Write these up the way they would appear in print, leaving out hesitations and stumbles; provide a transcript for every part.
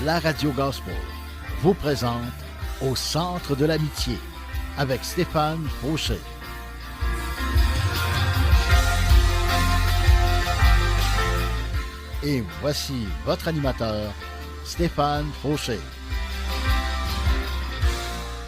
la Radio Gospel vous présente Au centre de l'amitié avec Stéphane Fauché. Et voici votre animateur, Stéphane Fauché.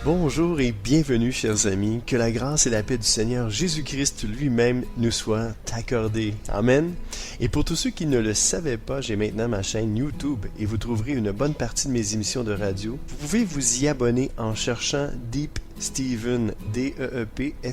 Bonjour et bienvenue, chers amis. Que la grâce et la paix du Seigneur Jésus-Christ lui-même nous soient accordées. Amen. Et pour tous ceux qui ne le savaient pas, j'ai maintenant ma chaîne YouTube et vous trouverez une bonne partie de mes émissions de radio. Vous pouvez vous y abonner en cherchant Deep Steven, D-E-E-P-S-T-E-V-E-N,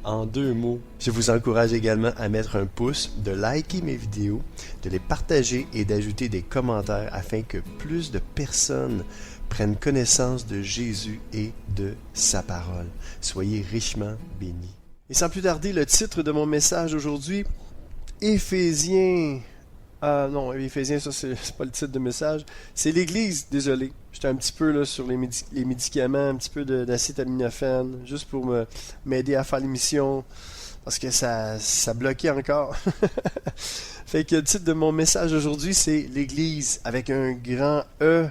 en 2 mots. Je vous encourage également à mettre un pouce, de liker mes vidéos, de les partager et d'ajouter des commentaires afin que plus de personnes prennent connaissance de Jésus et de sa parole. Soyez richement bénis. Et sans plus tarder, le titre de mon message aujourd'hui, Éphésiens... non, Éphésiens, ça c'est pas le titre de message. C'est l'Église, désolé. J'étais un petit peu là sur les médicaments, un petit peu d'acétaminophène, juste pour m'aider à faire l'émission, parce que ça bloquait encore. Fait que le titre de mon message aujourd'hui, c'est l'Église, avec un grand E,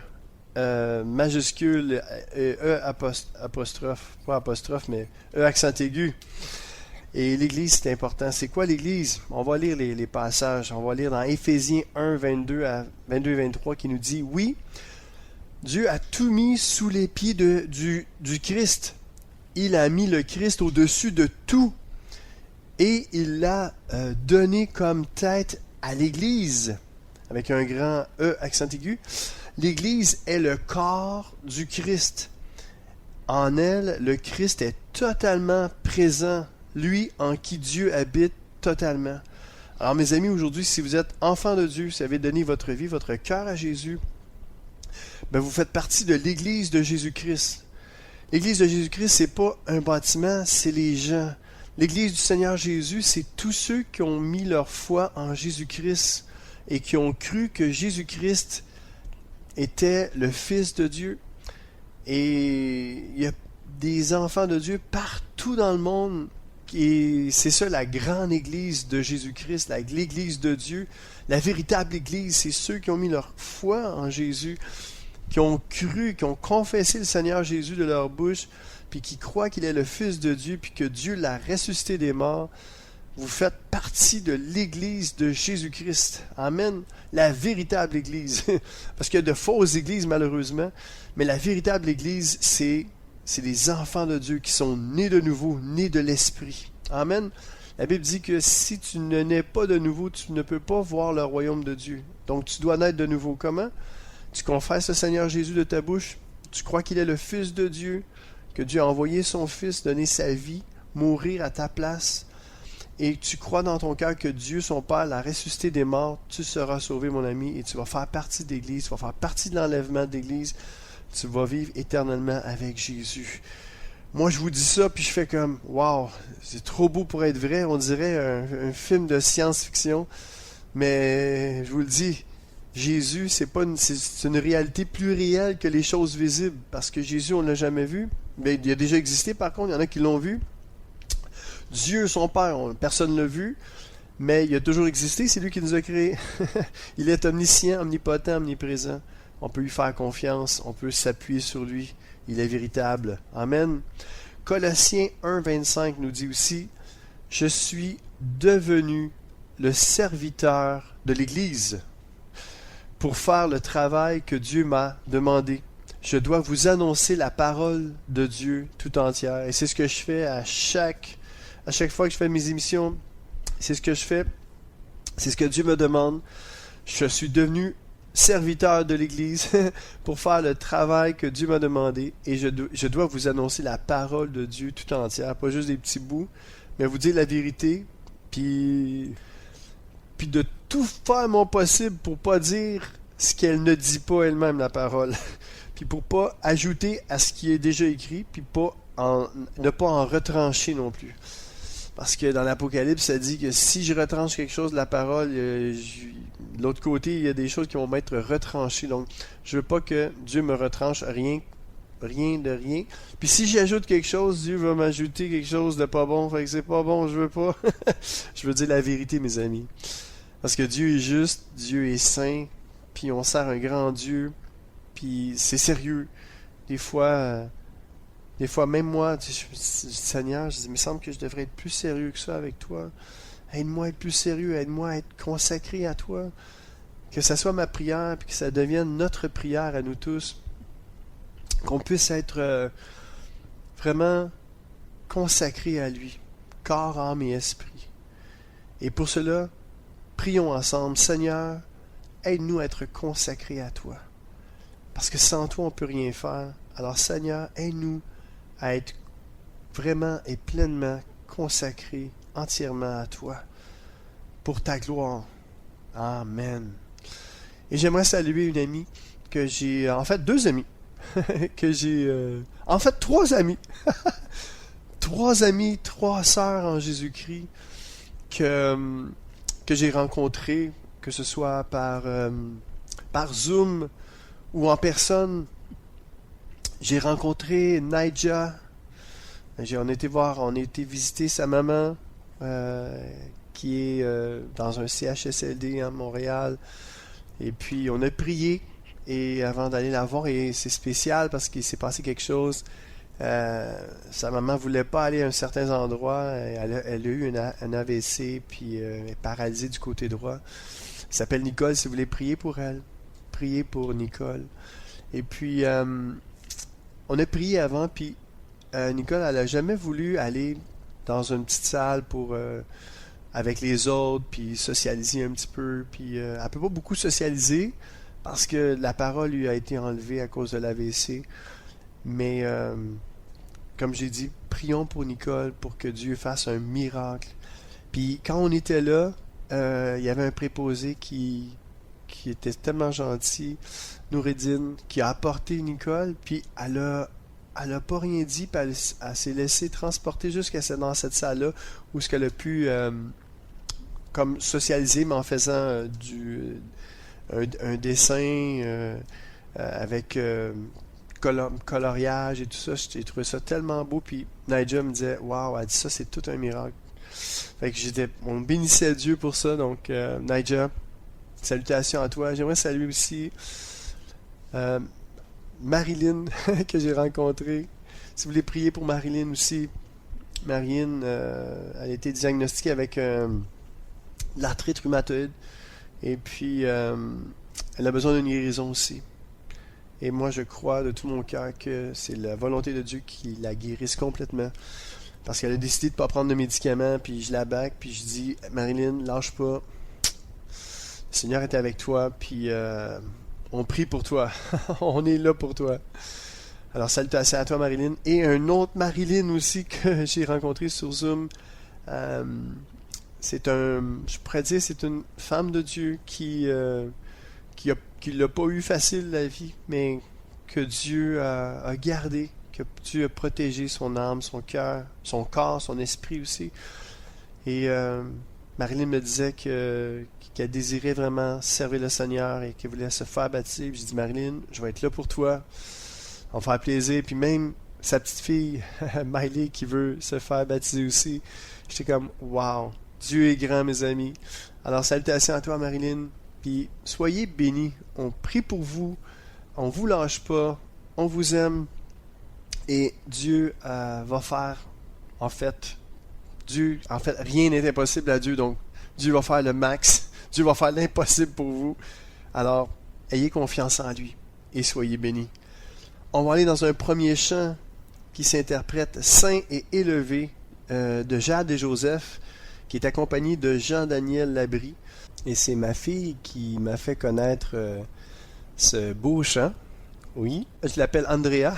majuscule, apostrophe, pas apostrophe, mais E accent aigu. Et l'Église, c'est important. C'est quoi l'Église? On va lire les passages. On va lire dans Éphésiens 1, 22 à 22 et 23 qui nous dit « Oui, Dieu a tout mis sous les pieds du Christ. Il a mis le Christ au-dessus de tout et il l'a donné comme tête à l'Église. » Avec un grand E accent aigu. L'Église est le corps du Christ. En elle, le Christ est totalement présent, lui en qui Dieu habite totalement. Alors mes amis, aujourd'hui, si vous êtes enfants de Dieu, si vous avez donné votre vie, votre cœur à Jésus, ben vous faites partie de l'Église de Jésus-Christ. L'Église de Jésus-Christ, c'est pas un bâtiment, c'est les gens. L'Église du Seigneur Jésus, c'est tous ceux qui ont mis leur foi en Jésus-Christ et qui ont cru que Jésus-Christ était le Fils de Dieu. Et il y a des enfants de Dieu partout dans le monde. Et c'est ça la grande Église de Jésus-Christ, l'Église de Dieu. La véritable Église, c'est ceux qui ont mis leur foi en Jésus, qui ont cru, qui ont confessé le Seigneur Jésus de leur bouche, puis qui croient qu'il est le Fils de Dieu, puis que Dieu l'a ressuscité des morts. Vous faites partie de l'Église de Jésus-Christ. Amen. La véritable Église. Parce qu'il y a de fausses églises, malheureusement. Mais la véritable Église, c'est les enfants de Dieu qui sont nés de nouveau, nés de l'Esprit. Amen. La Bible dit que si tu ne nais pas de nouveau, tu ne peux pas voir le royaume de Dieu. Donc tu dois naître de nouveau. Comment? Tu confesses le Seigneur Jésus de ta bouche. Tu crois qu'il est le Fils de Dieu, que Dieu a envoyé son Fils donner sa vie, mourir à ta place. Et tu crois dans ton cœur que Dieu, son Père, l'a ressuscité des morts, tu seras sauvé, mon ami, et tu vas faire partie de l'Église, tu vas faire partie de l'enlèvement de l'Église, tu vas vivre éternellement avec Jésus. Moi, je vous dis ça, puis je fais comme, wow, c'est trop beau pour être vrai, on dirait un film de science-fiction, mais je vous le dis, Jésus, c'est une réalité plus réelle que les choses visibles, parce que Jésus, on ne l'a jamais vu, mais il a déjà existé par contre, il y en a qui l'ont vu. Dieu, son Père, personne ne l'a vu, mais il a toujours existé, c'est lui qui nous a créés. Il est omniscient, omnipotent, omniprésent. On peut lui faire confiance, on peut s'appuyer sur lui. Il est véritable. Amen. Colossiens 1, 25 nous dit aussi « Je suis devenu le serviteur de l'Église pour faire le travail que Dieu m'a demandé. Je dois vous annoncer la parole de Dieu tout entière. » Et c'est ce que je fais à chaque fois que je fais mes émissions, c'est ce que je fais. C'est ce que Dieu me demande. Je suis devenu serviteur de l'Église pour faire le travail que Dieu m'a demandé. Et je dois vous annoncer la parole de Dieu tout entière. Pas juste des petits bouts, mais vous dire la vérité. Puis de tout faire mon possible pour pas dire ce qu'elle ne dit pas elle-même, la parole. Puis pour pas ajouter à ce qui est déjà écrit. Puis ne pas en retrancher non plus. Parce que dans l'Apocalypse, ça dit que si je retranche quelque chose de la parole, de l'autre côté, il y a des choses qui vont m'être retranchées. Donc, je veux pas que Dieu me retranche rien de rien. Puis si j'ajoute quelque chose, Dieu va m'ajouter quelque chose de pas bon. Fait que c'est pas bon, je veux pas. Je veux dire la vérité, mes amis. Parce que Dieu est juste, Dieu est saint, puis on sert un grand Dieu, puis c'est sérieux. Des fois même moi, tu sais, je dis, Seigneur, je dis, il me semble que je devrais être plus sérieux que ça avec toi. Aide-moi à être plus sérieux, aide-moi à être consacré à toi. Que ça soit ma prière, puis que ça devienne notre prière à nous tous. Qu'on puisse être vraiment consacré à lui, corps, âme et esprit. Et pour cela, prions ensemble. Seigneur, aide-nous à être consacrés à toi. Parce que sans toi, on ne peut rien faire. Alors Seigneur, aide-nous à être vraiment et pleinement consacrés entièrement à toi. Pour ta gloire. Amen. Et j'aimerais saluer une amie que j'ai... En fait, deux amis. que j'ai... En fait, trois amis. Trois amis, trois sœurs en Jésus-Christ que j'ai rencontrées, que ce soit par Zoom ou en personne. J'ai rencontré Naija. On a été visiter sa maman qui est dans un CHSLD à Montréal. Et puis on a prié et avant d'aller la voir, et c'est spécial parce qu'il s'est passé quelque chose. Sa maman voulait pas aller à un certain endroit. Elle a eu un AVC, puis elle est paralysée du côté droit. Elle s'appelle Nicole, si vous voulez prier pour elle. Priez pour Nicole. Et puis, on a prié avant, puis Nicole, elle a jamais voulu aller dans une petite salle pour avec les autres, puis socialiser un petit peu. Puis, elle peut pas beaucoup socialiser parce que la parole lui a été enlevée à cause de l'AVC. Mais comme j'ai dit, prions pour Nicole pour que Dieu fasse un miracle. Puis quand on était là, il y avait un préposé qui était tellement gentil, Noureddine, qui a apporté Nicole, puis elle a pas rien dit, puis elle s'est laissée transporter jusqu'à dans cette salle-là, où ce qu'elle a pu comme socialiser, mais en faisant un dessin avec coloriage et tout ça. J'ai trouvé ça tellement beau. Puis Naija me disait, waouh, elle dit ça, c'est tout un miracle. Fait que on bénissait Dieu pour ça. Donc Naija, salutations à toi. J'aimerais saluer aussi Marilyn que j'ai rencontrée. Si vous voulez prier pour Marilyn aussi. Marilyn, elle a été diagnostiquée avec l'arthrite rhumatoïde. Et puis elle a besoin d'une guérison aussi. Et moi, je crois de tout mon cœur que c'est la volonté de Dieu qui la guérisse complètement. Parce qu'elle a décidé de ne pas prendre de médicaments, puis je la back, puis je dis, Marilyn, lâche pas. Le Seigneur est avec toi, puis on prie pour toi. On est là pour toi. Alors, salutations à toi, Marilyn. Et un autre Marilyn aussi que j'ai rencontré sur Zoom. Je pourrais dire, c'est une femme de Dieu qui l'a pas eu facile la vie, mais que Dieu a gardé, que Dieu a protégé son âme, son cœur, son corps, son esprit aussi. Et Marilyn me disait qu'elle désirait vraiment servir le Seigneur et qu'elle voulait se faire baptiser. Puis j'ai dit, Marilyn, je vais être là pour toi. On va faire plaisir. Puis même sa petite fille, Miley, qui veut se faire baptiser aussi. J'étais comme, wow, Dieu est grand, mes amis. Alors, salutations à toi, Marilyn. Puis soyez bénis, on prie pour vous, on vous lâche pas, on vous aime, et Dieu va faire, en fait, rien n'est impossible à Dieu, donc Dieu va faire le max, Dieu va faire l'impossible pour vous. Alors, ayez confiance en lui et soyez bénis. On va aller dans un premier chant qui s'interprète Saint et élevé de Jade et Joseph, qui est accompagné de Jean-Daniel Labrie. Et c'est ma fille qui m'a fait connaître ce beau chant. Oui, je l'appelle Andrea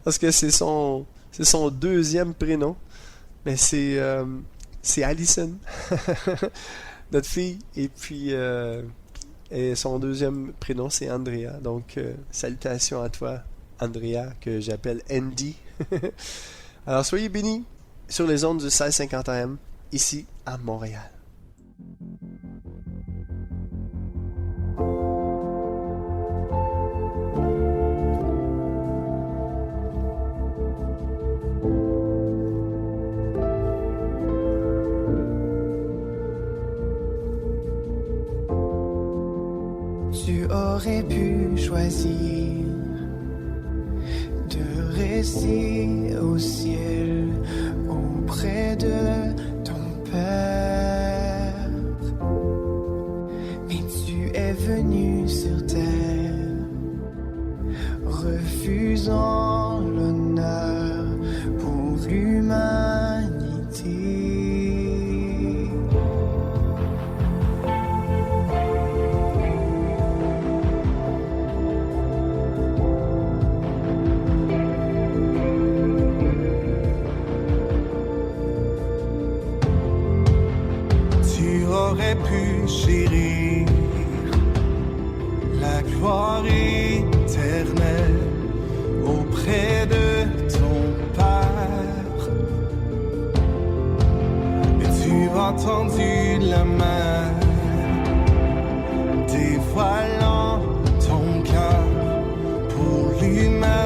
parce que c'est son deuxième prénom. Mais c'est Allison, notre fille. Et puis et son deuxième prénom c'est Andrea. Donc salutations à toi, Andrea, que j'appelle Andy. Alors soyez bénis sur les ondes du 1650 AM ici à Montréal. Tu aurais pu choisir de rester au ciel auprès de ton Père. Mais tu es venu sur terre, refusant l'honneur pour l'humanité. Aurait pu chérir la gloire éternelle auprès de ton Père. Mais tu as tendu la main, dévoilant ton cœur pour l'humanité.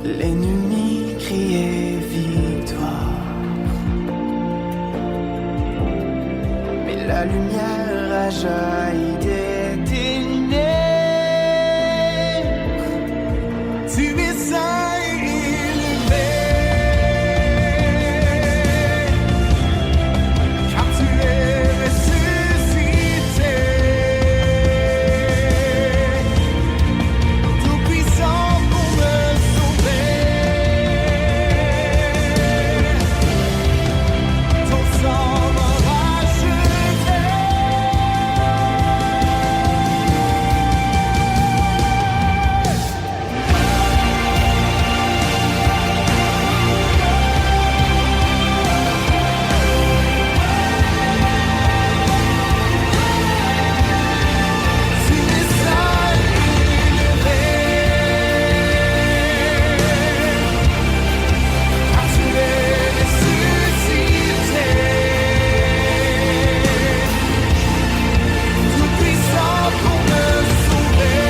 L'ennemi criait victoire, mais la lumière a jailli des ténèbres. Tu es saint et élevé, car tu es ressuscité, tout puissant pour me sauver. Ton sang m'a racheté. Tu es saint et élevé, car tu es ressuscité, tout puissant pour me sauver.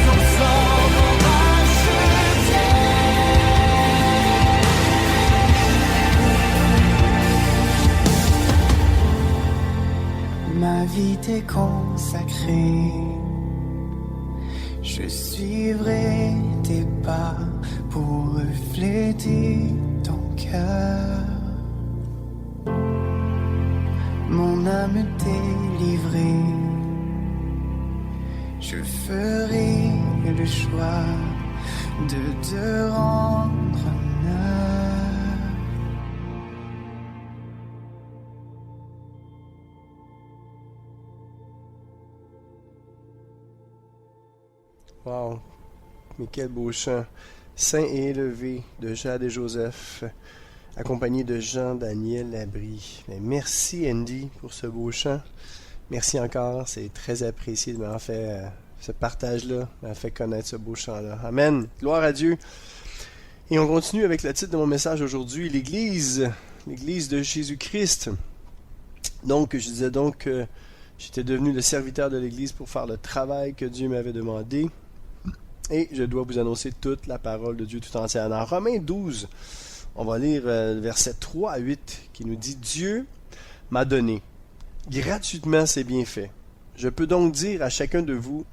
Ton sang m'a racheté. Ma vie t'est consacrée, je suivrai tes pas pour refléter ton cœur. Mon âme t'est livrée, je ferai le choix de te rendre honneur. Wow! Mais quel beau chant! Saint et élevé de Jade et Joseph, accompagné de Jean-Daniel Labrie. Mais merci Andy pour ce beau chant. Merci encore, c'est très apprécié de m'avoir fait ce partage-là, m'a fait connaître ce beau chant-là. Amen. Gloire à Dieu. Et on continue avec le titre de mon message aujourd'hui, l'Église de Jésus-Christ. Donc, je disais donc que j'étais devenu le serviteur de l'Église pour faire le travail que Dieu m'avait demandé. Et je dois vous annoncer toute la parole de Dieu tout entière. Dans Romains 12, on va lire versets 3 à 8 qui nous dit « Dieu m'a donné gratuitement ses bienfaits. Je peux donc dire à chacun de vous,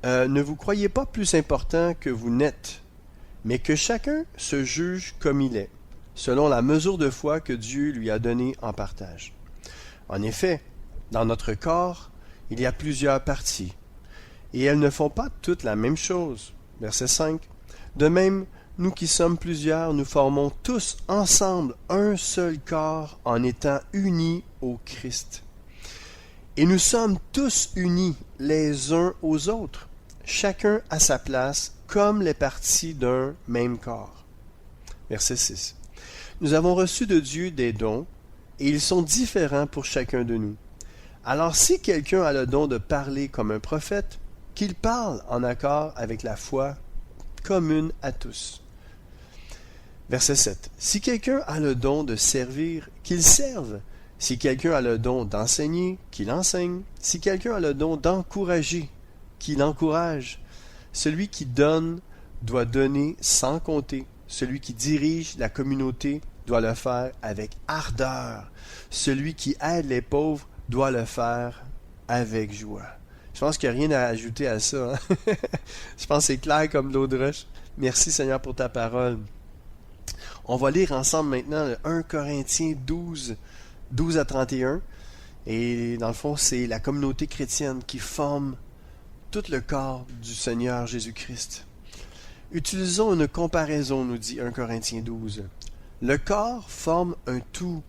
ne vous croyez pas plus important que vous n'êtes, mais que chacun se juge comme il est, selon la mesure de foi que Dieu lui a donnée en partage. En effet, dans notre corps, il y a plusieurs parties, et elles ne font pas toutes la même chose. » Verset 5. « De même, nous qui sommes plusieurs, nous formons tous ensemble un seul corps en étant unis au Christ. Et nous sommes tous unis les uns aux autres, chacun à sa place, comme les parties d'un même corps. » Verset 6. « Nous avons reçu de Dieu des dons, et ils sont différents pour chacun de nous. Alors si quelqu'un a le don de parler comme un prophète, qu'il parle en accord avec la foi commune à tous. » Verset 7. « Si quelqu'un a le don de servir, qu'il serve. Si quelqu'un a le don d'enseigner, qu'il enseigne. Si quelqu'un a le don d'encourager, qu'il encourage. Celui qui donne doit donner sans compter. Celui qui dirige la communauté doit le faire avec ardeur. Celui qui aide les pauvres doit le faire avec joie. » Je pense qu'il n'y a rien à ajouter à ça. Hein? Je pense que c'est clair comme l'eau de roche. Merci Seigneur pour ta parole. On va lire ensemble maintenant le 1 Corinthiens 12 à 31. Et dans le fond, c'est la communauté chrétienne qui forme tout le corps du Seigneur Jésus-Christ. Utilisons une comparaison, nous dit 1 Corinthiens 12. Le corps forme un tout,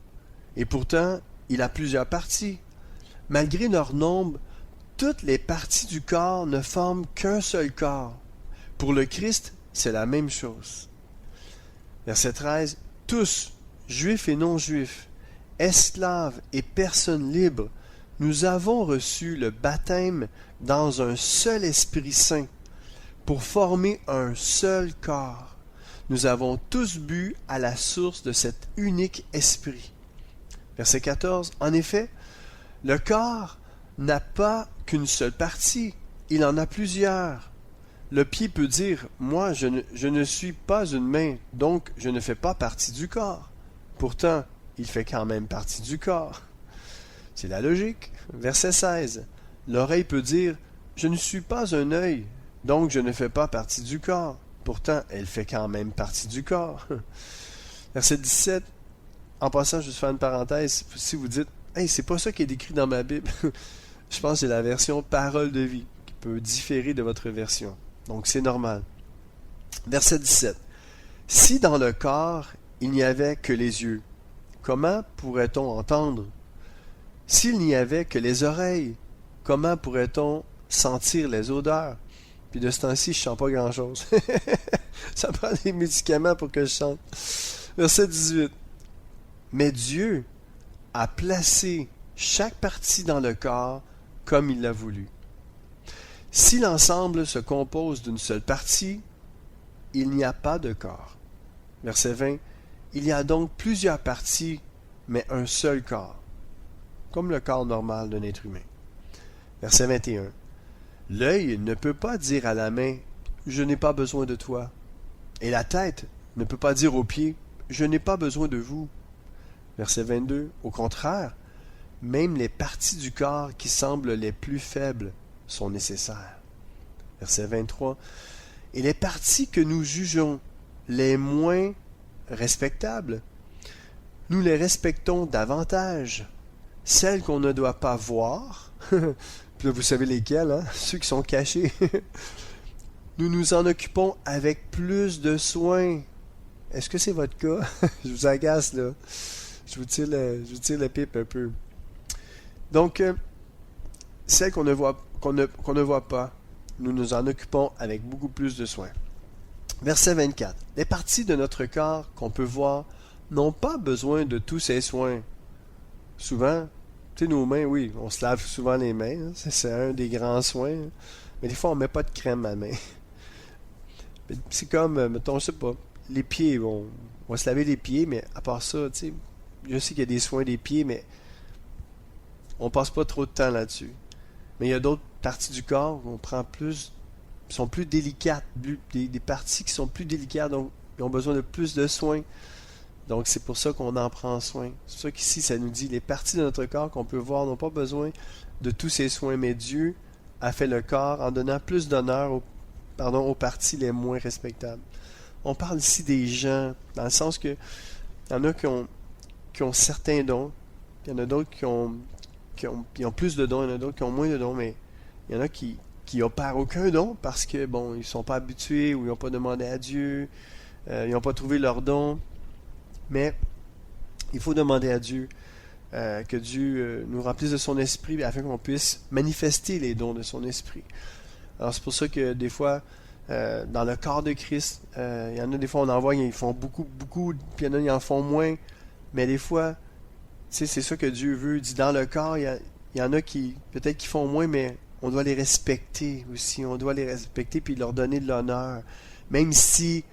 et pourtant, il a plusieurs parties. Malgré leur nombre, toutes les parties du corps ne forment qu'un seul corps. Pour le Christ, c'est la même chose. Verset 13. Tous, juifs et non-juifs, esclaves et personnes libres, nous avons reçu le baptême dans un seul Esprit Saint pour former un seul corps. Nous avons tous bu à la source de cet unique esprit. Verset 14. En effet, le corps n'a pas qu'une seule partie, il en a plusieurs. Le pied peut dire « Moi, je ne suis pas une main, donc je ne fais pas partie du corps. » Pourtant, il fait quand même partie du corps. C'est la logique. Verset 16. L'oreille peut dire « Je ne suis pas un œil, donc je ne fais pas partie du corps. » Pourtant, elle fait quand même partie du corps. Verset 17. En passant, je vais faire une parenthèse. Si vous dites « Hey, c'est pas ça qui est écrit dans ma Bible. » Je pense que c'est la version Parole de vie qui peut différer de votre version. Donc c'est normal. Verset 17. Si dans le corps, il n'y avait que les yeux, comment pourrait-on entendre? S'il n'y avait que les oreilles, comment pourrait-on sentir les odeurs? Puis de ce temps-ci, je ne sens pas grand-chose. Ça prend des médicaments pour que je chante. Verset 18. Mais Dieu a placé chaque partie dans le corps comme il l'a voulu. Si l'ensemble se compose d'une seule partie, il n'y a pas de corps. Verset 20. Il y a donc plusieurs parties, mais un seul corps, comme le corps normal d'un être humain. Verset 21. L'œil ne peut pas dire à la main « Je n'ai pas besoin de toi ». Et la tête ne peut pas dire aux pieds « Je n'ai pas besoin de vous ». Verset 22. Au contraire, même les parties du corps qui semblent les plus faibles sont nécessaires. Verset 23. Et les parties que nous jugeons les moins respectables, nous les respectons davantage. Celles qu'on ne doit pas voir, puis là, vous savez lesquelles, hein? Ceux qui sont cachés, nous nous en occupons avec plus de soin. Est-ce que c'est votre cas? Je vous agace, là. Je vous tire la pipe un peu. Donc, celles qu'on ne voit pas, nous nous en occupons avec beaucoup plus de soin. Verset 24. Les parties de notre corps qu'on peut voir n'ont pas besoin de tous ces soins. Souvent, Tu sais, nos mains, oui, on se lave souvent les mains. Hein. C'est un des grands soins. Hein. Mais des fois, on met pas de crème à la main. C'est comme, mettons, je sais pas, les pieds. On va se laver les pieds, mais à part ça, tu sais, je sais qu'il y a des soins des pieds, mais on passe pas trop de temps là-dessus. Mais il y a d'autres parties du corps qu'on prend plus, qui sont plus délicates, des parties qui sont plus délicates, donc ils ont besoin de plus de soins. Donc c'est pour ça qu'on en prend soin. C'est pour ça qu'ici, ça nous dit, les parties de notre corps qu'on peut voir n'ont pas besoin de tous ces soins, mais Dieu a fait le corps en donnant plus d'honneur aux parties les moins respectables. On parle ici des gens, dans le sens que il y en a qui ont certains dons, il y en a d'autres qui ont plus de dons, il y en a d'autres qui ont moins de dons, mais il y en a qui opèrent aucun don parce que, bon, ils sont pas habitués ou ils n'ont pas demandé à Dieu, ils n'ont pas trouvé leur don. Mais il faut demander à Dieu que Dieu nous remplisse de son esprit afin qu'on puisse manifester les dons de son esprit. Alors c'est pour ça que des fois, dans le corps de Christ, il y en a des fois on en voit, ils font beaucoup, puis il y en a, ils en font moins. Mais des fois, c'est ça que Dieu veut. Il dit dans le corps, il y en a qui, peut-être qui font moins, mais on doit les respecter aussi. On doit les respecter puis leur donner de l'honneur. Même si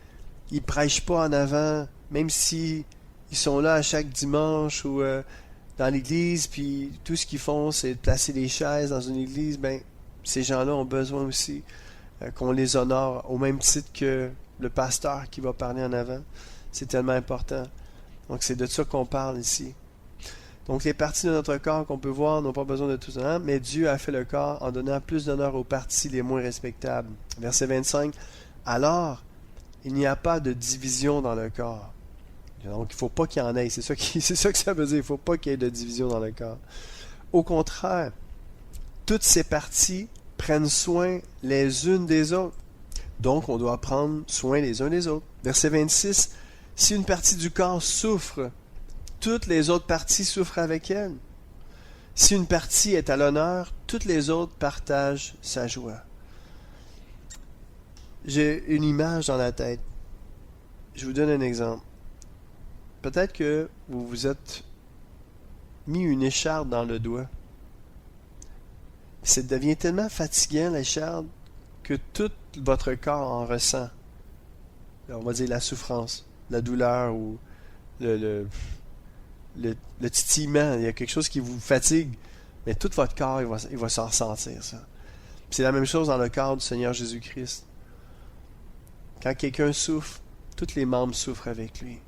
ils prêchent pas en avant, même si ils sont là à chaque dimanche ou dans l'église, puis tout ce qu'ils font, c'est de placer des chaises dans une église, ben ces gens-là ont besoin aussi qu'on les honore au même titre que le pasteur qui va parler en avant. C'est tellement important. Donc c'est de ça qu'on parle ici. Donc les parties de notre corps qu'on peut voir n'ont pas besoin de tout ça, mais Dieu a fait le corps en donnant plus d'honneur aux parties les moins respectables. Verset 25. Alors, il n'y a pas de division dans le corps. Donc il ne faut pas qu'il y en ait. C'est ça que ça veut dire. Il ne faut pas qu'il y ait de division dans le corps. Au contraire, toutes ces parties prennent soin les unes des autres. Donc on doit prendre soin les uns des autres. Verset 26. Si une partie du corps souffre, toutes les autres parties souffrent avec elle. Si une partie est à l'honneur, toutes les autres partagent sa joie. J'ai une image dans la tête. Je vous donne un exemple. Peut-être que vous vous êtes mis une écharde dans le doigt. Ça devient tellement fatigant, l'écharde, que tout votre corps en ressent. On va dire la souffrance, la douleur ou le titillement. Il y a quelque chose qui vous fatigue, mais tout votre corps, il va s'en ressentir, ça. C'est la même chose dans le corps du Seigneur Jésus-Christ. Quand quelqu'un souffre, tous les membres souffrent avec lui.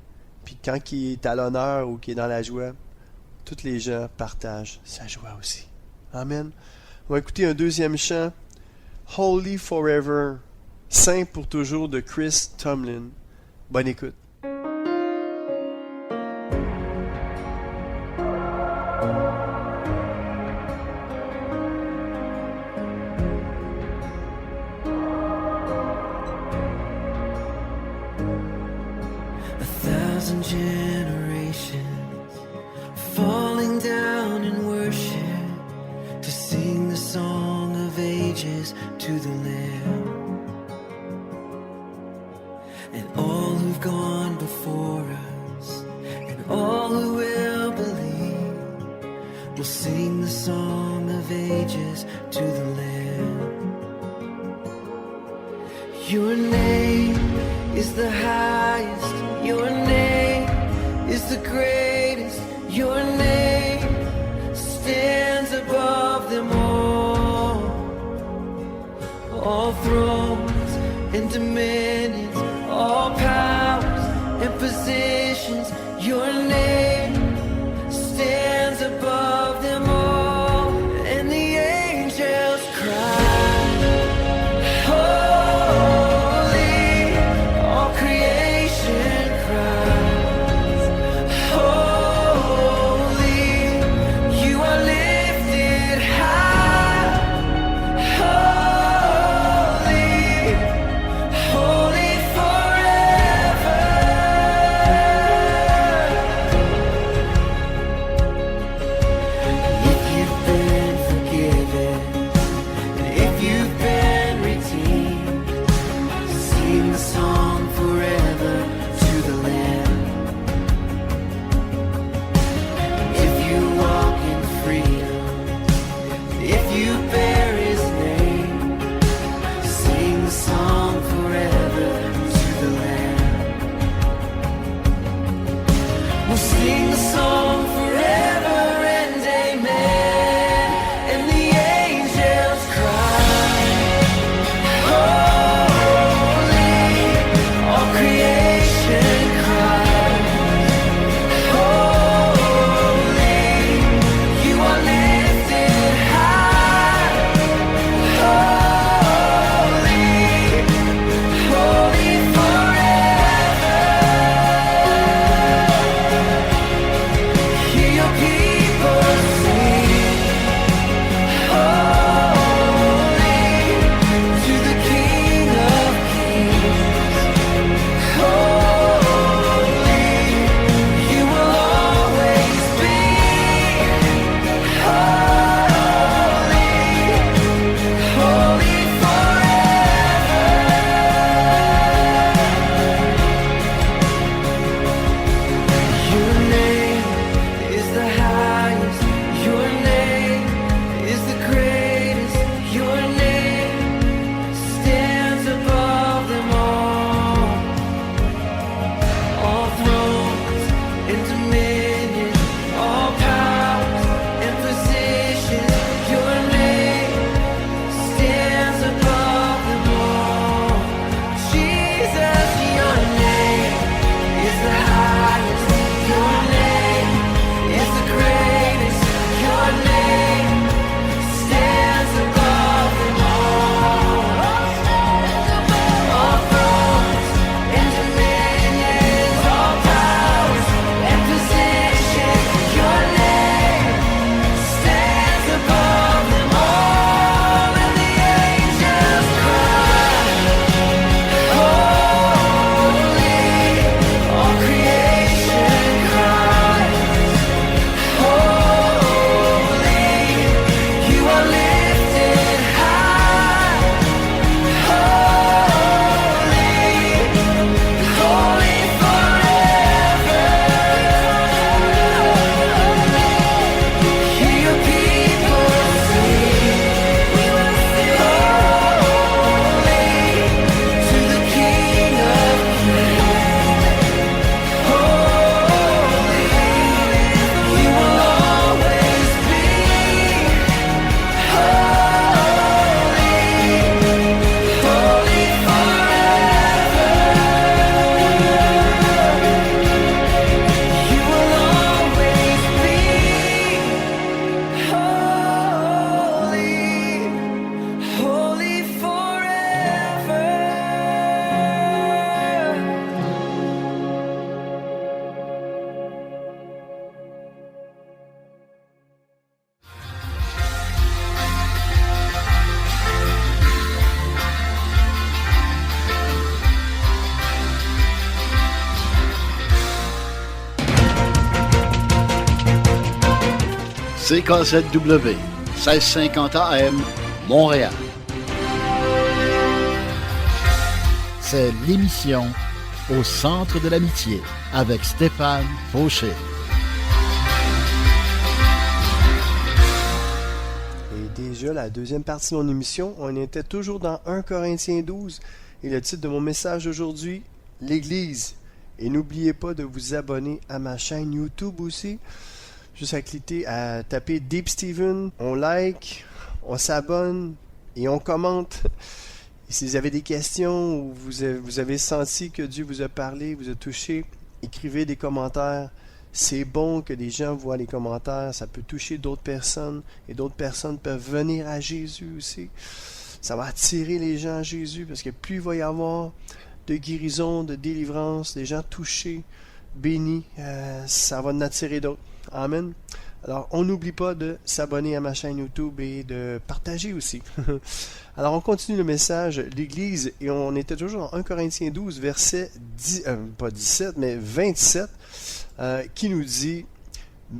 Puis quand il est à l'honneur ou qu'il est dans la joie, tous les gens partagent sa joie aussi. Amen. On va écouter un deuxième chant, Holy Forever, Saint pour toujours de Chris Tomlin. Bonne écoute. Generations falling down in worship to sing the song of ages to the Lamb, and all who've gone before us and all who will believe will sing the song of ages to the Lamb. Your name is the highest, your name is the greatest, your name stands above them all thrones and dominions, all powers and positions, your name stands above them all, and the angels cry, holy, all creation cries, holy, you are lifted high, holy, holy forever. CKZW, 1650 AM, Montréal. C'est l'émission Au centre de l'amitié avec Stéphane Fauché. Et déjà, la deuxième partie de mon émission, on était toujours dans 1 Corinthiens 12. Et le titre de mon message aujourd'hui, l'Église. Et n'oubliez pas de vous abonner à ma chaîne YouTube aussi. Juste à cliquer, à taper Deep Steven, on like, on s'abonne et on commente. Et si vous avez des questions ou vous avez senti que Dieu vous a parlé, vous a touché, écrivez des commentaires. C'est bon que des gens voient les commentaires, ça peut toucher d'autres personnes et d'autres personnes peuvent venir à Jésus aussi. Ça va attirer les gens à Jésus parce que plus il va y avoir de guérison, de délivrance, des gens touchés, bénis, ça va en attirer d'autres. Amen. Alors, on n'oublie pas de s'abonner à ma chaîne YouTube et de partager aussi. Alors, on continue le message, l'Église, et on était toujours en 1 Corinthiens 12, verset 27, qui nous dit «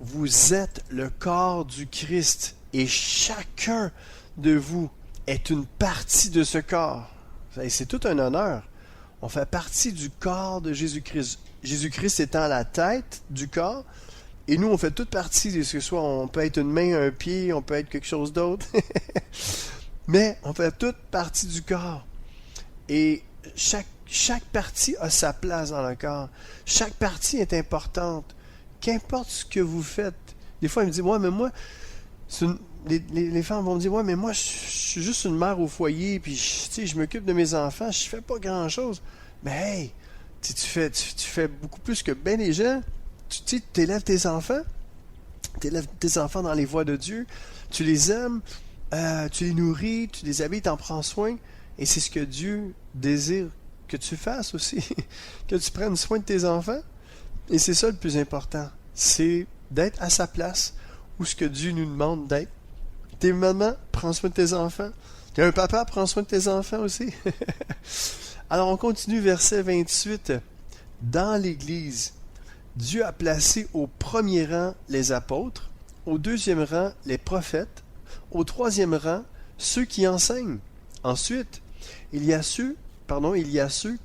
Vous êtes le corps du Christ, et chacun de vous est une partie de ce corps. » C'est tout un honneur. On fait partie du corps de Jésus-Christ. Jésus-Christ étant la tête du corps, et nous, on fait toute partie de ce que soit. On peut être une main, un pied, on peut être quelque chose d'autre. Mais on fait toute partie du corps. Et chaque partie a sa place dans le corps. Chaque partie est importante. Qu'importe ce que vous faites. Des fois, ils me disent, ouais, mais moi, les femmes vont me dire, ouais, mais moi, je suis juste une mère au foyer, puis je m'occupe de mes enfants, je fais pas grand-chose. Mais hey, tu fais beaucoup plus que bien des gens. Tu élèves tes enfants dans les voies de Dieu, tu les aimes, tu les nourris, tu les habilles, tu en prends soin, et c'est ce que Dieu désire que tu fasses aussi, que tu prennes soin de tes enfants, et c'est ça le plus important, c'est d'être à sa place, où ce que Dieu nous demande d'être. T'es une maman, prends soin de tes enfants, t'es un papa, prends soin de tes enfants aussi. Alors on continue, verset 28, dans l'Église, Dieu a placé au premier rang les apôtres, au deuxième rang les prophètes, au troisième rang ceux qui enseignent. Ensuite, il y a ceux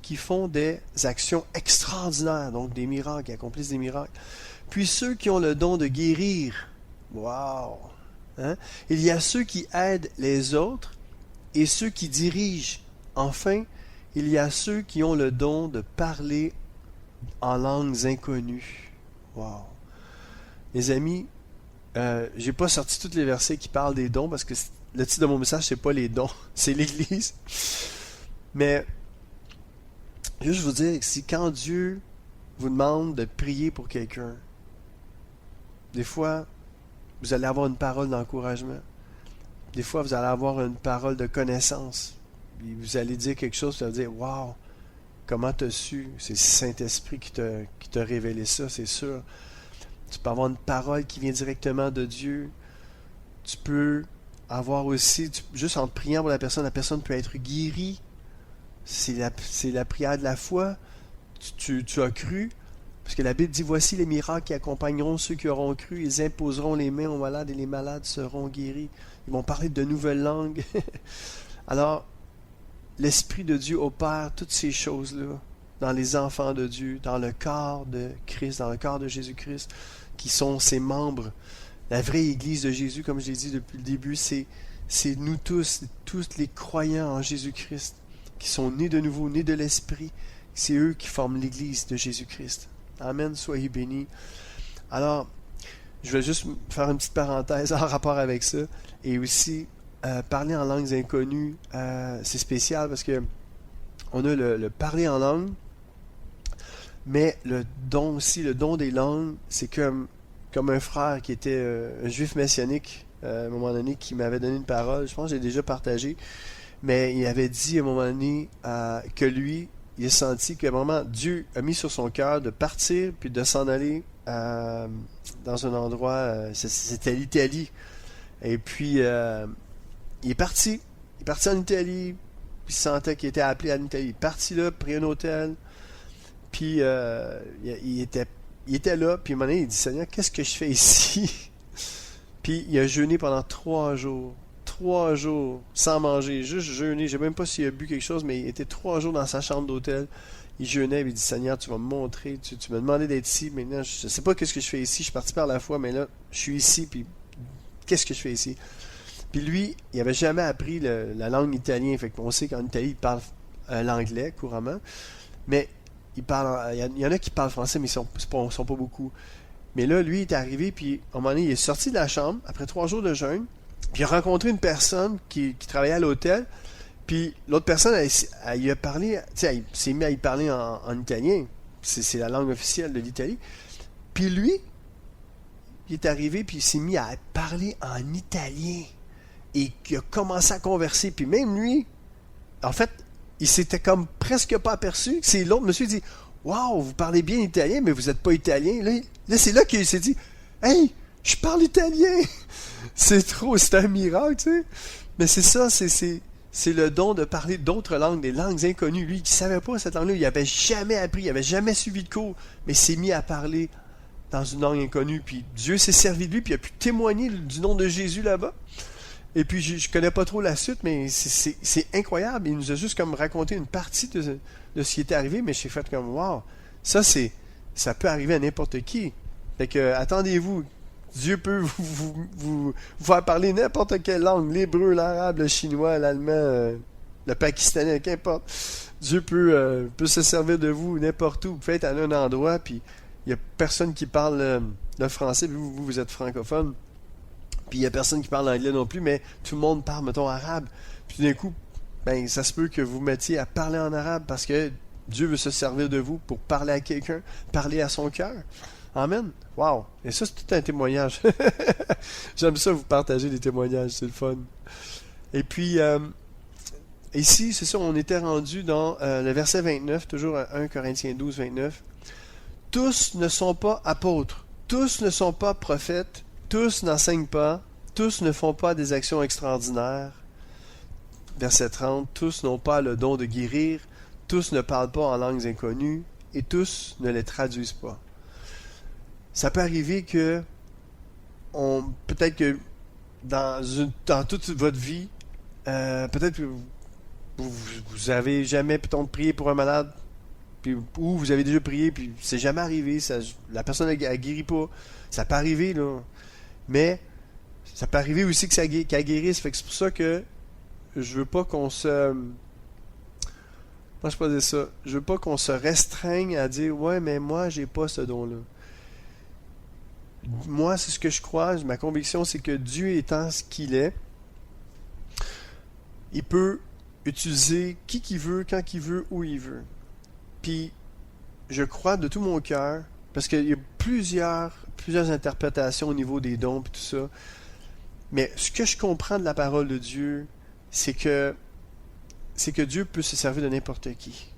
qui font des actions extraordinaires, donc des miracles, qui accomplissent des miracles. Puis ceux qui ont le don de guérir. Wow! Hein? Il y a ceux qui aident les autres et ceux qui dirigent. Enfin, il y a ceux qui ont le don de parler en langues inconnues. Wow! Les amis, j'ai pas sorti tous les versets qui parlent des dons parce que le titre de mon message, c'est pas les dons, c'est l'Église. Mais, juste vous dire, si quand Dieu vous demande de prier pour quelqu'un, des fois, vous allez avoir une parole d'encouragement. Des fois, vous allez avoir une parole de connaissance. Et vous allez dire quelque chose, vous allez dire, wow! Comment tu as su? C'est le Saint-Esprit qui t'a révélé ça, c'est sûr. Tu peux avoir une parole qui vient directement de Dieu. Tu peux avoir aussi, juste en te priant pour la personne peut être guérie. C'est la prière de la foi. Tu as cru. Parce que la Bible dit, voici les miracles qui accompagneront ceux qui auront cru. Ils imposeront les mains aux malades et les malades seront guéris. Ils vont parler de nouvelles langues. Alors, l'Esprit de Dieu opère toutes ces choses-là dans les enfants de Dieu, dans le corps de Christ, dans le corps de Jésus-Christ, qui sont ses membres. La vraie Église de Jésus, comme je l'ai dit depuis le début, c'est nous tous les croyants en Jésus-Christ, qui sont nés de nouveau, nés de l'Esprit. C'est eux qui forment l'Église de Jésus-Christ. Amen, soyez bénis. Alors, je vais juste faire une petite parenthèse en rapport avec ça, et aussi parler en langues inconnues, c'est spécial parce que on a le parler en langue, mais le don aussi, le don des langues, c'est comme un frère qui était un juif messianique à un moment donné qui m'avait donné une parole, je pense que j'ai déjà partagé, mais il avait dit à un moment donné que lui, il a senti que vraiment Dieu a mis sur son cœur de partir puis de s'en aller dans un endroit, c'était l'Italie. Et puis il est parti en Italie, puis il sentait qu'il était appelé à l'Italie. Il est parti là, pris un hôtel, puis il était là, puis à un moment donné, il dit, Seigneur, qu'est-ce que je fais ici? Puis il a jeûné pendant 3 jours. 3 jours sans manger, juste jeûner. Je ne sais même pas s'il a bu quelque chose, mais il était 3 jours dans sa chambre d'hôtel. Il jeûnait, il dit Seigneur, tu vas me montrer, tu m'as demandé d'être ici. Maintenant, je ne sais pas qu'est-ce que je fais ici. Je suis parti par la foi, mais là, je suis ici, puis qu'est-ce que je fais ici? Puis lui, il n'avait jamais appris la langue italienne. Fait qu'on sait qu'en Italie, il parle l'anglais couramment. Mais il y en a qui parlent français, mais ils ne sont pas beaucoup. Mais là, lui, il est arrivé, puis à un moment donné, il est sorti de la chambre après 3 jours de jeûne. Puis il a rencontré une personne qui travaillait à l'hôtel. Puis l'autre personne, elle lui a parlé, elle s'est mis à y parler en italien. C'est la langue officielle de l'Italie. Puis lui, il est arrivé, puis il s'est mis à parler en italien. Et il a commencé à converser. Puis même lui, en fait, il s'était comme presque pas aperçu. C'est l'autre monsieur qui dit Waouh, vous parlez bien italien, mais vous n'êtes pas italien. Là, c'est là qu'il s'est dit Hey, je parle italien. C'est un miracle, tu sais. Mais c'est ça, c'est le don de parler d'autres langues, des langues inconnues. Lui, il ne savait pas cette langue-là, il n'avait jamais appris, il n'avait jamais suivi de cours, mais il s'est mis à parler dans une langue inconnue. Puis Dieu s'est servi de lui, puis il a pu témoigner du nom de Jésus là-bas. Et puis, je connais pas trop la suite, mais c'est incroyable. Il nous a juste comme raconté une partie de ce qui était arrivé, mais j'ai fait comme, wow, ça peut arriver à n'importe qui. Fait que, attendez-vous, Dieu peut vous faire parler n'importe quelle langue, l'hébreu, l'arabe, le chinois, l'allemand, le pakistanais, qu'importe. Dieu peut se servir de vous n'importe où. Vous faites à un endroit, puis il n'y a personne qui parle le français, puis vous êtes francophone. Puis il n'y a personne qui parle anglais non plus, mais tout le monde parle, mettons, arabe. Puis d'un coup, ben, ça se peut que vous mettiez à parler en arabe parce que Dieu veut se servir de vous pour parler à quelqu'un, parler à son cœur. Amen. Wow. Et ça, c'est tout un témoignage. J'aime ça, vous partager des témoignages, c'est le fun. Et puis, ici, c'est ça, on était rendu dans le verset 29, toujours à 1 Corinthiens 12, 29. Tous ne sont pas apôtres, tous ne sont pas prophètes, tous n'enseignent pas, tous ne font pas des actions extraordinaires. Verset 30, tous n'ont pas le don de guérir, tous ne parlent pas en langues inconnues, et tous ne les traduisent pas. Ça peut arriver que, peut-être que dans toute votre vie, peut-être que vous avez jamais peut-être prié pour un malade, puis, ou vous avez déjà prié, puis c'est jamais arrivé, la personne ne guérit pas. Ça peut arriver, là. Mais ça peut arriver aussi qu'elle guérisse. Fait que c'est pour ça que je veux pas qu'on se... Moi, je peux dire ça. Je veux pas qu'on se restreigne à dire « Ouais, mais moi, j'ai pas ce don-là. » Moi, c'est ce que je crois. Ma conviction, c'est que Dieu étant ce qu'il est, il peut utiliser qui qu'il veut, quand qu'il veut, où il veut. Puis, je crois de tout mon cœur, parce qu'il y a plusieurs interprétations au niveau des dons et tout ça. Mais ce que je comprends de la parole de Dieu, c'est que Dieu peut se servir de n'importe qui.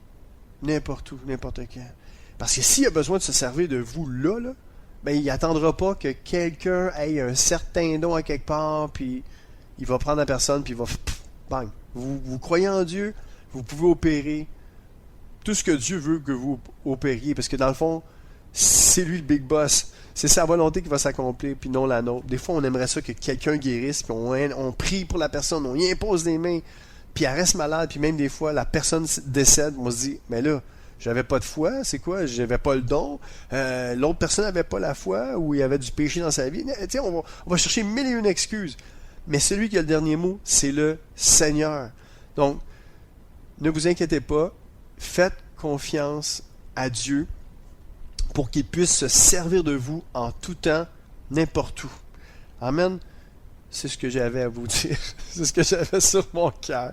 N'importe où, n'importe quand. Parce que s'il a besoin de se servir de vous là, ben il n'attendra pas que quelqu'un ait un certain don à quelque part, puis il va prendre la personne, puis il va... Bang! Vous croyez en Dieu, vous pouvez opérer tout ce que Dieu veut que vous opériez, parce que dans le fond, c'est lui le big boss. C'est sa volonté qui va s'accomplir, puis non la nôtre. Des fois, on aimerait ça que quelqu'un guérisse, puis on prie pour la personne, on y impose les mains, puis elle reste malade, puis même des fois, la personne décède, on se dit, mais là, j'avais pas de foi, c'est quoi? J'avais pas le don. L'autre personne n'avait pas la foi, ou il y avait du péché dans sa vie. Tiens, on va chercher 1001 excuses. Mais celui qui a le dernier mot, c'est le Seigneur. Donc, ne vous inquiétez pas, faites confiance à Dieu pour qu'il puisse se servir de vous en tout temps, n'importe où. Amen. C'est ce que j'avais à vous dire. C'est ce que j'avais sur mon cœur.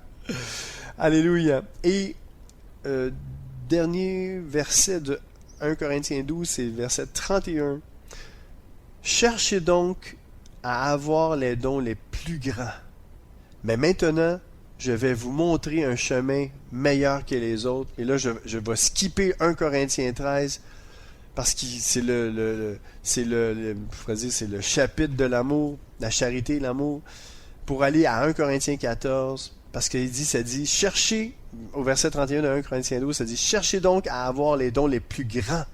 Alléluia. Et dernier verset de 1 Corinthiens 12, c'est le verset 31. Cherchez donc à avoir les dons les plus grands. Mais maintenant, je vais vous montrer un chemin meilleur que les autres. Et là, je vais skipper 1 Corinthiens 13 parce que c'est le chapitre de l'amour, la charité, l'amour, pour aller à 1 Corinthiens 14, parce qu'il dit, ça dit, cherchez, au verset 31 de 1 Corinthiens 12, ça dit, cherchez donc à avoir les dons les plus grands.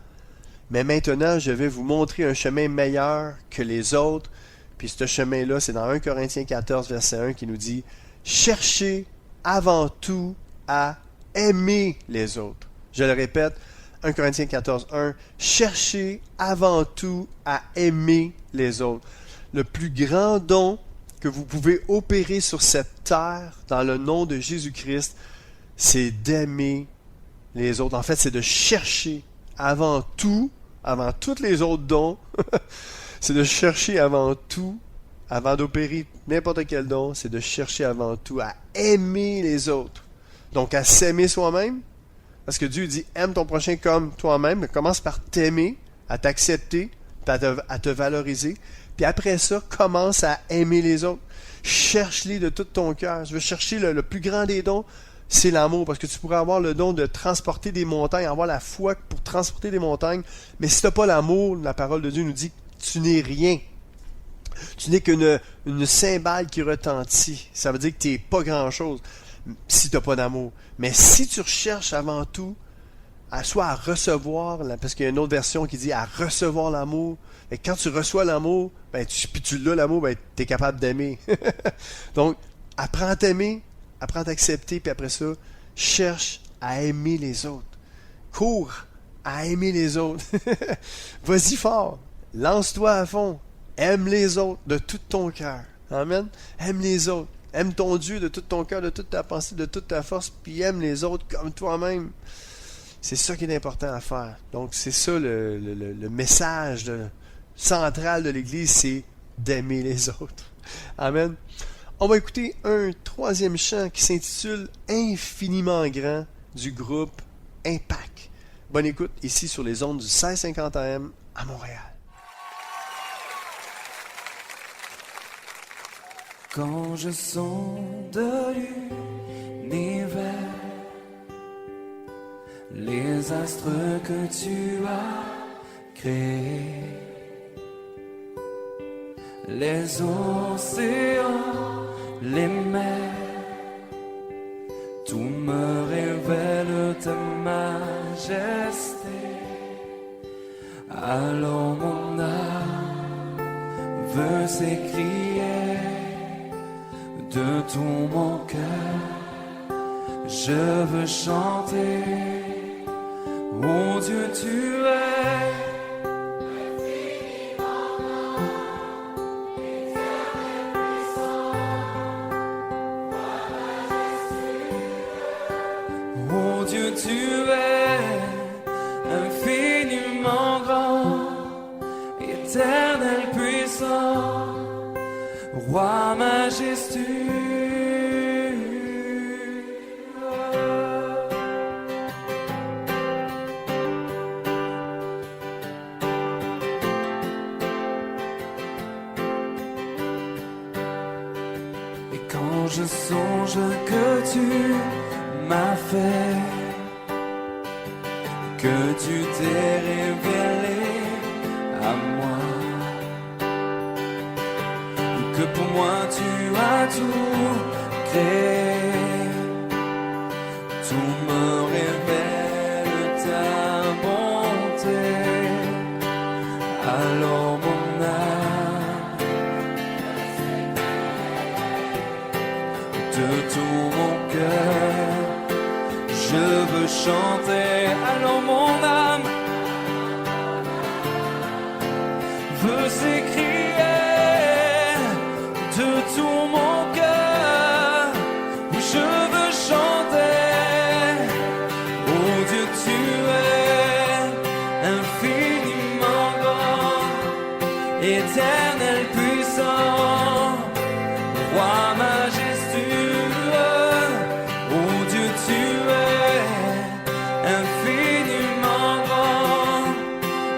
Mais maintenant, je vais vous montrer un chemin meilleur que les autres. Puis ce chemin-là, c'est dans 1 Corinthiens 14, verset 1 qui nous dit « Cherchez avant tout à aimer les autres. » Je le répète, 1 Corinthiens 14, 1, « Cherchez avant tout à aimer les autres. » Le plus grand don que vous pouvez opérer sur cette terre dans le nom de Jésus-Christ, c'est d'aimer les autres. En fait, c'est de chercher avant tout, avant tous les autres dons, c'est de chercher avant tout, avant d'opérer n'importe quel don, c'est de chercher avant tout à aimer les autres. Donc à s'aimer soi-même, parce que Dieu dit aime ton prochain comme toi-même, commence par t'aimer, à t'accepter, à te valoriser, puis après ça, commence à aimer les autres. Cherche-les de tout ton cœur. Je veux chercher le plus grand des dons, c'est l'amour, parce que tu pourrais avoir le don de transporter des montagnes, avoir la foi pour transporter des montagnes, mais si tu n'as pas l'amour, la parole de Dieu nous dit que tu n'es rien. Tu n'es qu'une cymbale qui retentit. Ça veut dire que tu n'es pas grand-chose si tu n'as pas d'amour. Mais si tu recherches avant tout, soit à recevoir, parce qu'il y a une autre version qui dit à recevoir l'amour, et quand tu reçois l'amour, puis tu l'as l'amour, tu es capable d'aimer. Donc, apprends à t'aimer, apprends à t'accepter, puis après ça, cherche à aimer les autres. Cours à aimer les autres. Vas-y fort. Lance-toi à fond. Aime les autres de tout ton cœur. Amen. Aime les autres. Aime ton Dieu de tout ton cœur, de toute ta pensée, de toute ta force, puis aime les autres comme toi-même. C'est ça qui est important à faire. Donc, c'est ça le message central de l'Église, c'est d'aimer les autres. Amen. On va écouter un troisième chant qui s'intitule « Infiniment grand » du groupe Impact. Bonne écoute ici sur les ondes du 1650 AM à Montréal. Quand je sonde l'univers, les astres que tu as créés, les océans, les mers, tout me révèle ta majesté. Alors mon âme veut s'écrier de tout mon cœur, je veux chanter, oh Dieu tu es oh Dieu tu es infiniment grand, éternel puissant, roi majestueux. Et quand je songe que tu m'as fait, que tu t'es révélé à moi, que pour moi tu as tout créé, tout me révèle ta bonté. Alors mon âme, de tout mon cœur, je veux chanter. Alors mon âme veut s'écrier de tout mon cœur, je veux chanter, oh Dieu tu es infiniment grand, éternel puissant, roi majestueux, oh Dieu tu es infiniment grand,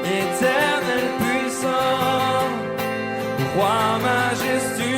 éternel puissant, roi majestueux.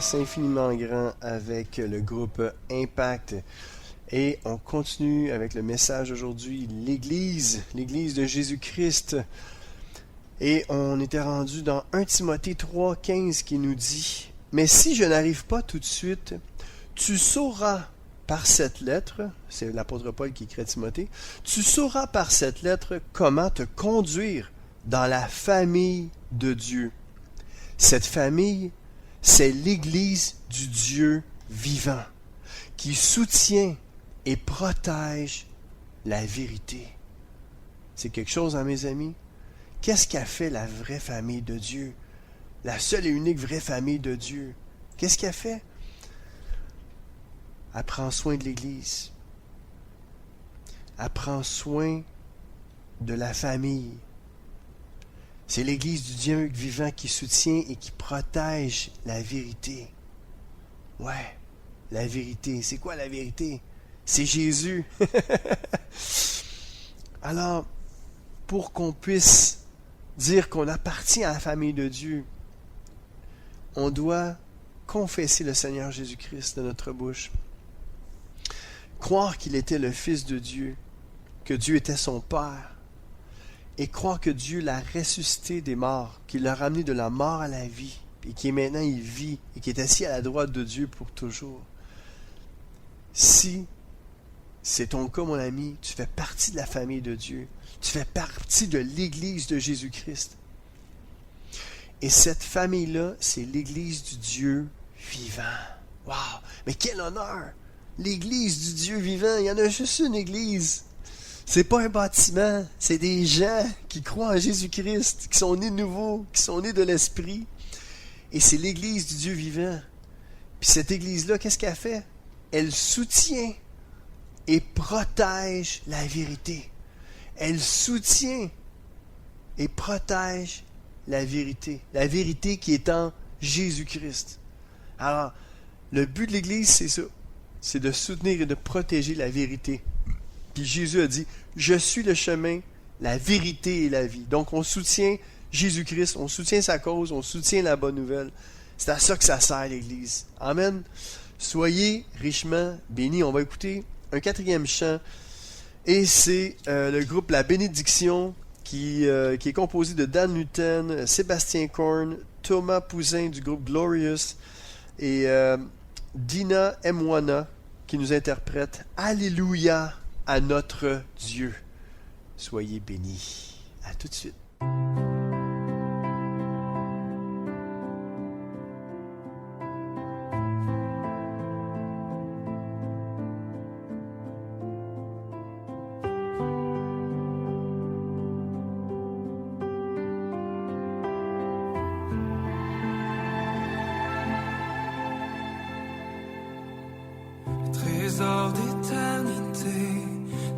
immense, infiniment grand avec le groupe Impact. Et on continue avec le message aujourd'hui, l'Église de Jésus-Christ. Et on était rendu dans 1 Timothée 3,15 qui nous dit « Mais si je n'arrive pas tout de suite, tu sauras par cette lettre, c'est l'apôtre Paul qui écrit à Timothée, tu sauras par cette lettre comment te conduire dans la famille de Dieu. Cette famille, c'est l'Église du Dieu vivant, qui soutient et protège la vérité. » C'est quelque chose, hein, mes amis? Qu'est-ce qu'a fait la vraie famille de Dieu? La seule et unique vraie famille de Dieu. Qu'est-ce qu'elle fait? Elle prend soin de l'Église. Elle prend soin de la famille. C'est l'Église du Dieu vivant qui soutient et qui protège la vérité. Ouais, la vérité. C'est quoi la vérité? C'est Jésus. Alors, pour qu'on puisse dire qu'on appartient à la famille de Dieu, on doit confesser le Seigneur Jésus-Christ de notre bouche. Croire qu'il était le Fils de Dieu, que Dieu était son Père, et croire que Dieu l'a ressuscité des morts, qu'il l'a ramené de la mort à la vie, et qui maintenant il vit, et qui est assis à la droite de Dieu pour toujours. Si c'est ton cas, mon ami, tu fais partie de la famille de Dieu, tu fais partie de l'Église de Jésus-Christ. Et cette famille-là, c'est l'Église du Dieu vivant. Wow! Mais quel honneur! L'Église du Dieu vivant, il y en a juste une Église. C'est pas un bâtiment, c'est des gens qui croient en Jésus-Christ, qui sont nés de nouveau, qui sont nés de l'Esprit. Et c'est l'Église du Dieu vivant. Puis cette Église-là, qu'est-ce qu'elle fait? Elle soutient et protège la vérité. Elle soutient et protège la vérité. La vérité qui est en Jésus-Christ. Alors, le but de l'Église, c'est ça. C'est de soutenir et de protéger la vérité. Puis Jésus a dit, « Je suis le chemin, la vérité et la vie. » Donc, on soutient Jésus-Christ, on soutient sa cause, on soutient la bonne nouvelle. C'est à ça que ça sert, l'Église. Amen. Soyez richement bénis. On va écouter un 4e chant. Et c'est le groupe La Bénédiction qui est composé de Dan Newton, Sébastien Korn, Thomas Pouzin du groupe Glorious et Dina Mwana qui nous interprète Alléluia à notre Dieu. Soyez bénis. À tout de suite. Trésor d'éternité,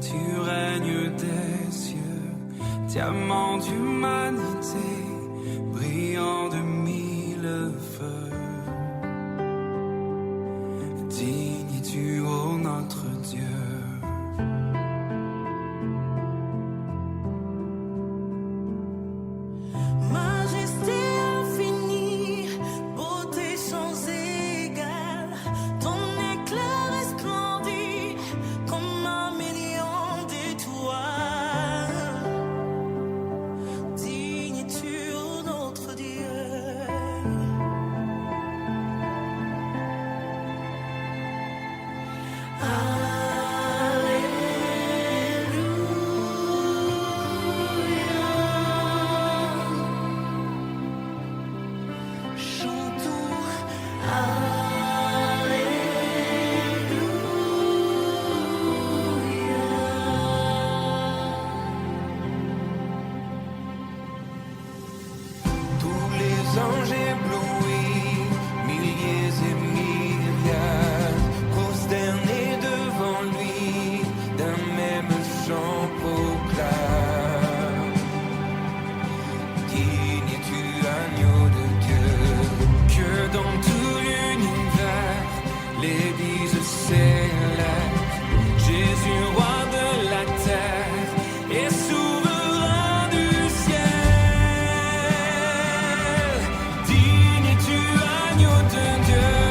tu règnes des cieux, diamant d'humanité, brillant de mille feux. Digne es-tu, ô notre Dieu. Digne es-tu, agneau de Dieu.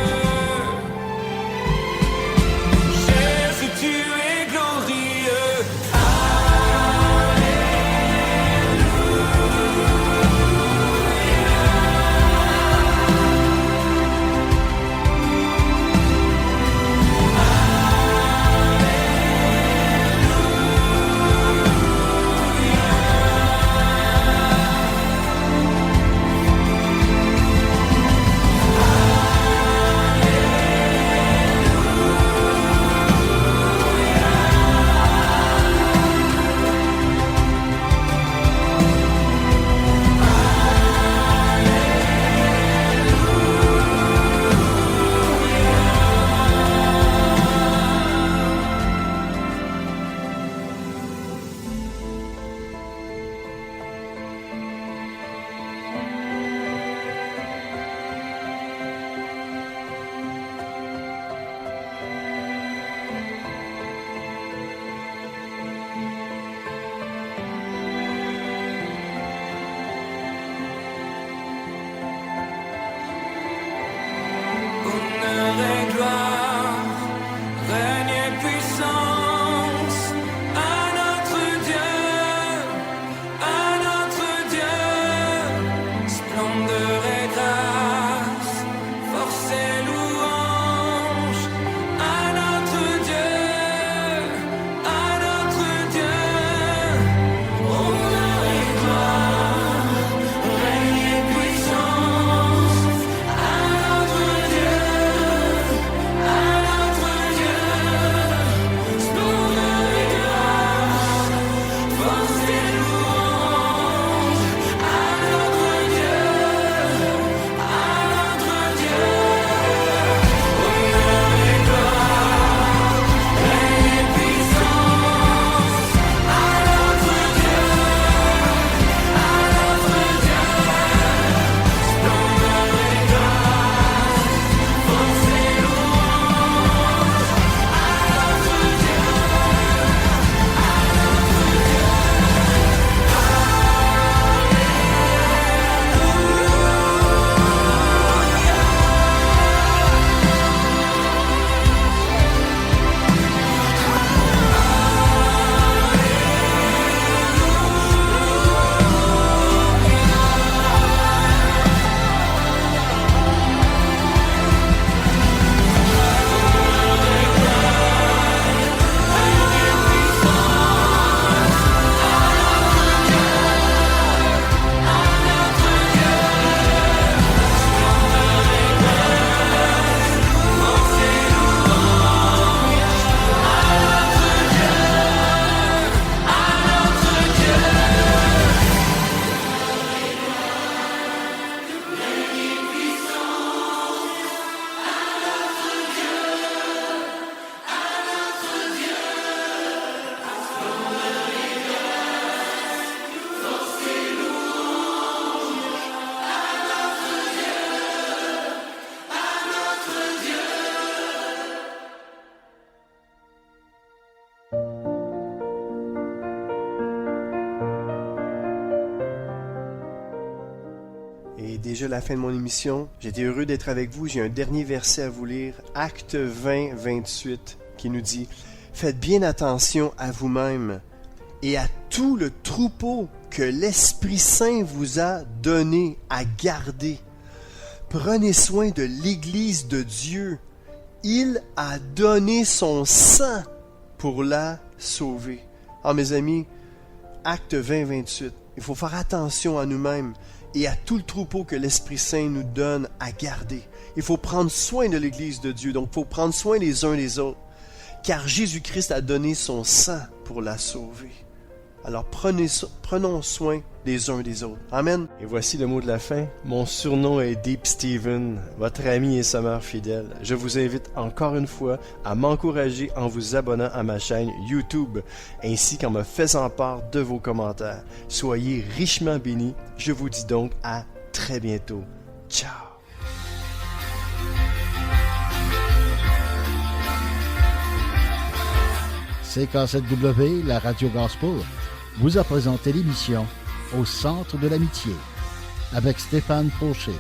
Et déjà la fin de mon émission, j'étais heureux d'être avec vous. J'ai un dernier verset à vous lire, Acte 20, 28, qui nous dit « Faites bien attention à vous-même et à tout le troupeau que l'Esprit Saint vous a donné à garder. Prenez soin de l'Église de Dieu. Il a donné son sang pour la sauver. » Ah, mes amis, Acte 20, 28, il faut faire attention à nous-mêmes et à tout le troupeau que l'Esprit Saint nous donne à garder. Il faut prendre soin de l'Église de Dieu, donc il faut prendre soin les uns des autres, car Jésus-Christ a donné son sang pour la sauver. Alors prenons soin les uns des autres. Amen. Et voici le mot de la fin. Mon surnom est Deep Steven, votre ami et sommeur fidèle. Je vous invite encore une fois à m'encourager en vous abonnant à ma chaîne YouTube, ainsi qu'en me faisant part de vos commentaires. Soyez richement bénis. Je vous dis donc à très bientôt. Ciao. CK7W, la radio gospel, vous a présenté l'émission Au centre de l'amitié avec Stéphane Fauché.